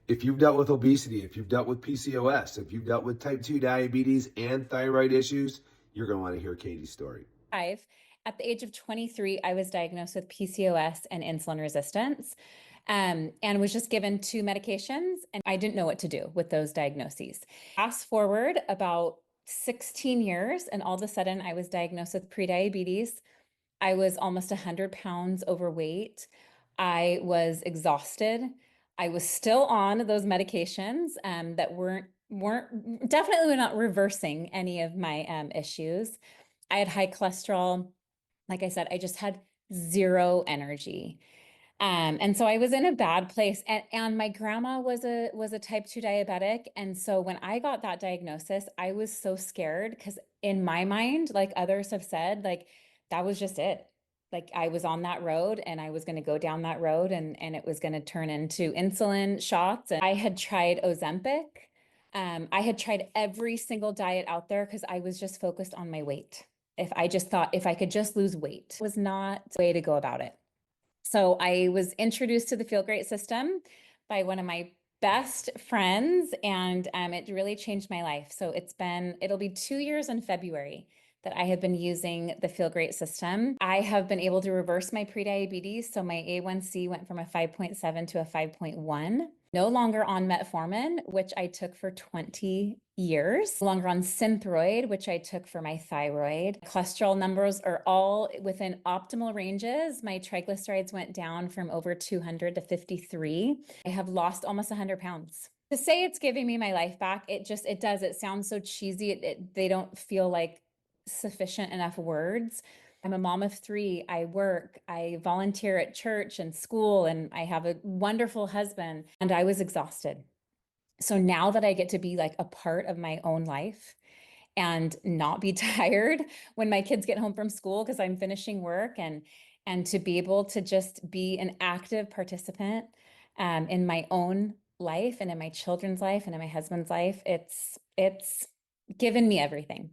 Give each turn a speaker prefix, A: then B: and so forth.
A: If you've dealt with obesity, if you've dealt with PCOS, if you've dealt with type 2 diabetes and thyroid issues, you're going to want to hear Katie's story.
B: Five. At the age of 23, I was diagnosed with PCOS and insulin resistance, and was just given two medications, and I didn't know what to do with those diagnoses. Fast forward about 16 years, and all of a sudden, I was diagnosed with prediabetes. I was almost 100 pounds overweight. I was exhausted. I was still on those medications that weren't definitely not reversing any of my issues. I had high cholesterol. Like I said, I just had zero energy. And so I was in a bad place. And my grandma was a type 2 diabetic. And so when I got that diagnosis, I was so scared because in my mind, like others have said, like that was just it. Like I was on that road and I was going to go down that road and it was going to turn into insulin shots. And I had tried Ozempic. I had tried every single diet out there because I was just focused on my weight. If I just thought if I could just lose weight was not the way to go about it. So I was introduced to the Feel Great system by one of my best friends, and it really changed my life. So it'll be 2 years in February that I have been using the Feel Great system. I have been able to reverse my prediabetes. So my A1C went from a 5.7 to a 5.1. No longer on metformin, which I took for 20 years. No longer on Synthroid, which I took for my thyroid. Cholesterol numbers are all within optimal ranges. My triglycerides went down from over 200 to 53. I have lost almost 100 pounds. To say it's giving me my life back, it does. It sounds so cheesy. They don't feel like sufficient enough words. I'm a mom of three. I work, I volunteer at church and school, and I have a wonderful husband, and I was exhausted. So now that I get to be like a part of my own life and not be tired when my kids get home from school because I'm finishing work and to be able to just be an active participant in my own life and in my children's life and in my husband's life, it's given me everything.